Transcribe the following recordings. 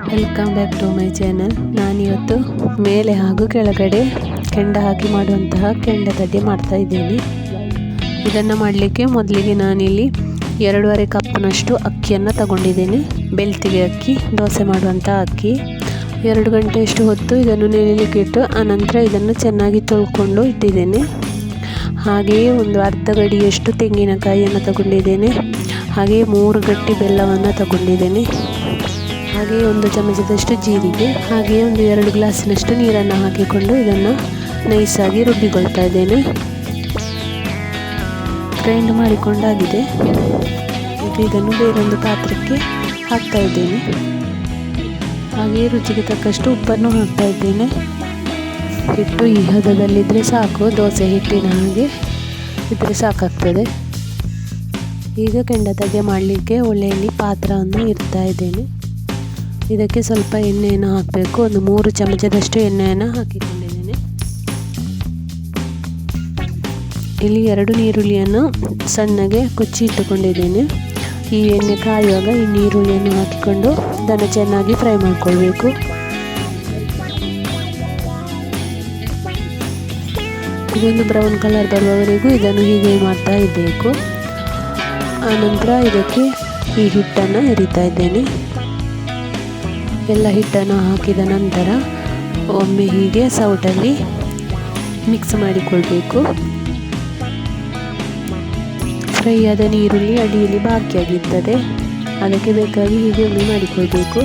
Welcome back to my channel. ನಾನಿವತ್ತು ಮೇಲೆ ಹಾಗೂ ಕೆಳಗಡೆ ಕೆಂಡ ಹಾಕಿ ಮಾಡುವಂತಹ ಕೆಂಡದಡ್ಡಿ ಮಾಡ್ತಾ ಇದ್ದೀನಿ. ಇದನ್ನು ಮಾಡಲಿಕ್ಕೆ ಮೊದಲಿಗೆ ನಾನಿಲ್ಲಿ 2.5 ಕಪ್ನಷ್ಟು ಅಕ್ಕಿಯನ್ನು ತಗೊಂಡಿದ್ದೇನೆ. ಬೆಳ್ತಿಗೆ ಅಕ್ಕಿ, ದೋಸೆ ಮಾಡುವಂಥ ಅಕ್ಕಿ. 2 ಗಂಟೆಯಷ್ಟು ಹೊತ್ತು ಇದನ್ನು ನೆನೆಯಲಿಕ್ಕೆ ಇಟ್ಟು ಆನಂತರ ಇದನ್ನು ಚೆನ್ನಾಗಿ ತೊಳ್ಕೊಂಡು ಇಟ್ಟಿದ್ದೇನೆ. ಹಾಗೆಯೇ ಒಂದು ಅರ್ಧ ಗಡಿಯಷ್ಟು ತೆಂಗಿನಕಾಯಿಯನ್ನು ತಗೊಂಡಿದ್ದೇನೆ. ಹಾಗೆಯೇ 3 ಗಟ್ಟಿ ಬೆಲ್ಲವನ್ನು ತಗೊಂಡಿದ್ದೇನೆ. ಹಾಗೆಯೇ 1 ಚಮಚದಷ್ಟು ಜೀರಿಗೆ, ಹಾಗೆಯೇ ಒಂದು 2 ಗ್ಲಾಸಿನಷ್ಟು ನೀರನ್ನು ಹಾಕಿಕೊಂಡು ಇದನ್ನು ನೈಸಾಗಿ ರುಬ್ಬಿಕೊಳ್ತಾ ಇದ್ದೇನೆ. ಗ್ರೈಂಡ್ ಮಾಡಿಕೊಂಡಾಗಿದೆ. ಈಗ ಇದನ್ನು ಬೇರೊಂದು ಪಾತ್ರಕ್ಕೆ ಹಾಕ್ತಾ ಇದ್ದೇನೆ. ಹಾಗೆಯೇ ರುಚಿಗೆ ತಕ್ಕಷ್ಟು ಉಪ್ಪನ್ನು ಹಾಕ್ತಾ ಇದ್ದೇನೆ. ಹಿಟ್ಟು ಈ ಹದದಲ್ಲಿದ್ದರೆ ಸಾಕು, ದೋಸೆ ಹಿಟ್ಟಿನ ಹಾಗೆ ಇದ್ದರೆ ಸಾಕಾಗ್ತದೆ. ಈಗ ಕೆಂಡದಡ್ಡಿ ಮಾಡಲಿಕ್ಕೆ ಒಲೆಯಲ್ಲಿ ಪಾತ್ರವನ್ನು ಇಡ್ತಾ ಇದ್ದೇನೆ. ಇದಕ್ಕೆ ಸ್ವಲ್ಪ ಎಣ್ಣೆಯನ್ನು ಹಾಕಬೇಕು. ಒಂದು 3 ಚಮಚದಷ್ಟು ಎಣ್ಣೆಯನ್ನು ಹಾಕಿಕೊಂಡಿದ್ದೇನೆ. ಇಲ್ಲಿ 2 ನೀರುಳ್ಳಿಯನ್ನು ಸಣ್ಣಗೆ ಕೊಚ್ಚಿ ಇಟ್ಟುಕೊಂಡಿದ್ದೇನೆ. ಈ ಎಣ್ಣೆ ಕಾಯುವಾಗ ಈ ನೀರುಳ್ಳಿಯನ್ನು ಹಾಕಿಕೊಂಡು ಇದನ್ನು ಚೆನ್ನಾಗಿ ಫ್ರೈ ಮಾಡಿಕೊಳ್ಬೇಕು. ಇದೊಂದು ಬ್ರೌನ್ ಕಲರ್ ಬರುವವರೆಗೂ ಇದನ್ನು ಹೀಗೆ ಮಾಡ್ತಾ ಇರಬೇಕು. ಆನಂತರ ಇದಕ್ಕೆ ಈ ಹಿಟ್ಟನ್ನು ಎರಿತಾ ಇದ್ದೇನೆ. ಎಲ್ಲ ಹಿಟ್ಟನ್ನು ಹಾಕಿದ ನಂತರ ಒಮ್ಮೆ ಹೀಗೆ ಸೌಟಲ್ಲಿ ಮಿಕ್ಸ್ ಮಾಡಿಕೊಳ್ಬೇಕು. ಫ್ರೈ ಆದ ನೀರುಳ್ಳಿ ಅಡಿಯಲ್ಲಿ ಬಾಕಿಯಾಗಿರ್ತದೆ, ಅದಕ್ಕೆ ಬೇಕಾಗಿ ಹೀಗೆ ಒಮ್ಮೆ ಮಾಡಿಕೊಳ್ಬೇಕು.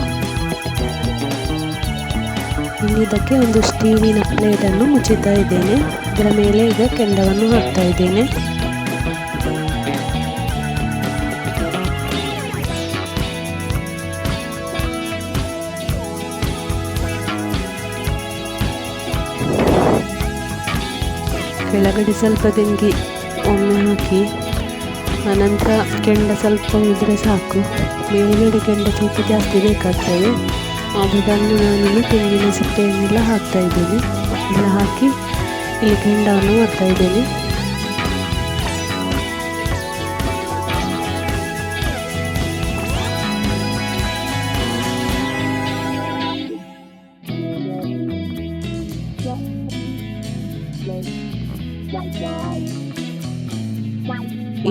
ಇನ್ನು ಇದಕ್ಕೆ ಒಂದು ಸ್ಟೀಲಿನ ಪ್ಲೇಟನ್ನು ಮುಚ್ಚುತ್ತಾ ಇದ್ದೇನೆ. ಇದರ ಮೇಲೆ ಈಗ ಕೆಂಡವನ್ನು ಹಾಕ್ತಾ ಇದ್ದೇನೆ. ಕೆಳಗಡೆ ಸ್ವಲ್ಪ ಬೆಂಕಿ ಒಮ್ಮೆ ಹಾಕಿ ಆನಂತರ ಕೆಂಡ ಸ್ವಲ್ಪ ಇದ್ದರೆ ಸಾಕು. ಮೇಲ್ಗಡೆ ಕೆಂಡ ಸ್ವಲ್ಪ ಜಾಸ್ತಿ ಬೇಕಾಗ್ತದೆ. ಅದನ್ನು ನಾನಿಲ್ಲಿ ತೆಂಗಿನ ಸಿಪ್ಪೆಯನ್ನೆಲ್ಲ ಹಾಕ್ತಾ ಇದ್ದೇನೆ. ಎಲ್ಲ ಹಾಕಿ ಇಲ್ಲಿ ಕೆಂಡವನ್ನು ಮಾಡ್ತಾ ಇದ್ದೇನೆ.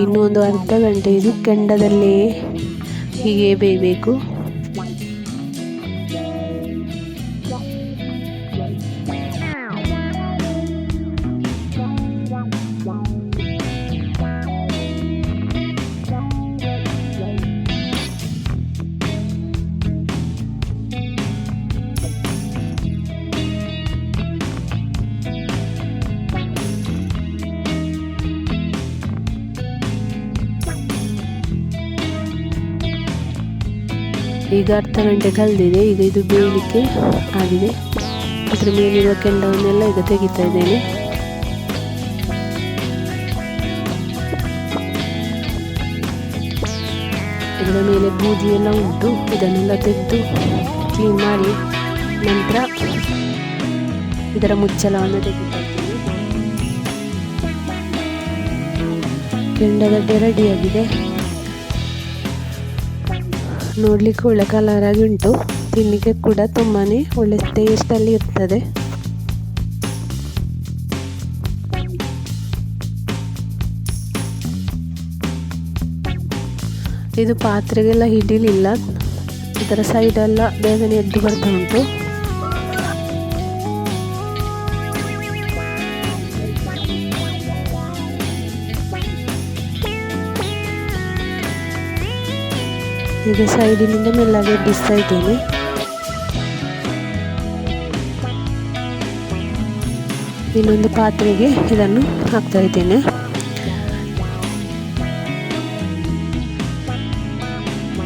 ಇನ್ನು ಒಂದು ಅರ್ಧ ಗಂಟೆ ಇದು ಕೆಂಡದಲ್ಲೇ ಹೀಗೆ ಬೇಯಬೇಕು. ಈಗ ಅರ್ಧ ಗಂಟೆ ಕಳೆದಿದೆ. ಈಗ ಇದು ಬೇಯಲಿಕ್ಕೆ ಆಗಿದೆ. ಅದರ ಮೇಲಿರುವ ಕೆಂಡವನ್ನೆಲ್ಲ ಈಗ ತೆಗಿತಾ ಇದ್ದೇನೆ. ಇದರ ಮೇಲೆ ಬೂದಿ ಎಲ್ಲ ಉಂಟು. ಇದನ್ನೆಲ್ಲ ತೆಗೆದು ಕ್ಲೀನ್ ಮಾಡಿ ನಂತರ ಇದರ ಮುಚ್ಚಳವನ್ನು ತೆಗಿತಾ ಇದ್ದೇನೆ. ಕೆಂಡದಡ್ಡಿ ರೆಡಿಯಾಗಿದೆ. ನೋಡಲಿಕ್ಕೆ ಒಳ್ಳೆ ಕಲರ್ ಆಗಿ ಉಂಟು. ತಿನ್ನಲಿಕ್ಕೆ ಕೂಡ ತುಂಬಾ ಒಳ್ಳೆ ಟೇಸ್ಟಲ್ಲಿ ಇರ್ತದೆ. ಇದು ಪಾತ್ರೆಗೆಲ್ಲ ಹಿಡಿಲಿಲ್ಲ. ಇದರ ಸೈಡೆಲ್ಲ ಬೇಗನೆ ಎದ್ದು ಬರ್ತಾ ಉಂಟು. ಈಗ ಸೈಡಿನಿಂದ ಮೆಲ್ಲಗೆ ಎಬ್ಬಿಸ್ತಾ ಇದ್ದೇನೆ. ಇನ್ನೊಂದು ಪಾತ್ರೆಗೆ ಇದನ್ನು ಹಾಕ್ತಾ ಇದ್ದೇನೆ.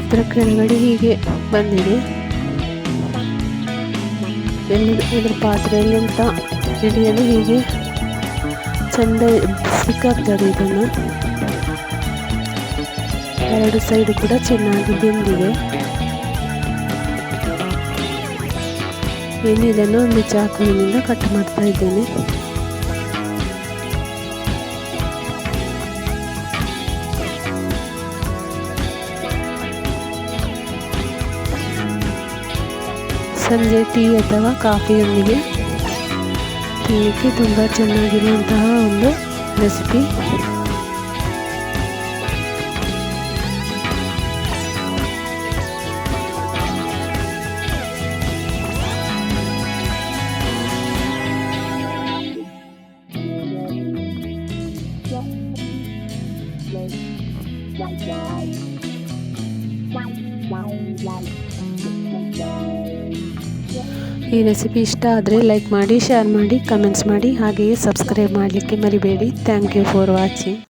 ಇದರ ಕೆಳಗಡೆ ಹೀಗೆ ಬಂದಿದೆ. ಇದರ ಪಾತ್ರೆಯಲ್ಲಿ ಅಂತ ಹಿಡಿಯಲು ಹೀಗೆ ಚಂದ ಸಿಕ್ಕಾಗ್ತದೆ. ಇದನ್ನು 2 ಸೈಡ್ ಕೂಡ ಚೆನ್ನಾಗಿ ಬೆಂದಿದೆ. ಇನ್ನು ಇದನ್ನು ಒಂದು ಚಾಕುವಿನಿಂದ ಕಟ್ ಮಾಡ್ತಾ ಇದ್ದೇನೆ. ಸಂಜೆ ಟೀ ಅಥವಾ ಕಾಫಿಯೊಂದಿಗೆ ತಿನ್ನಲಿಕ್ಕೆ ತುಂಬ ಚೆನ್ನಾಗಿರುವಂತಹ ಒಂದು ರೆಸಿಪಿ. ಈ ರೆಸಿಪಿ ಇಷ್ಟ ಆದರೆ ಲೈಕ್ ಮಾಡಿ, ಶೇರ್ ಮಾಡಿ, ಕಮೆಂಟ್ಸ್ ಮಾಡಿ, ಹಾಗೆಯೇ ಸಬ್ಸ್ಕ್ರೈಬ್ ಮಾಡಲಿಕ್ಕೆ ಮರಿಬೇಡಿ. Thank you for watching.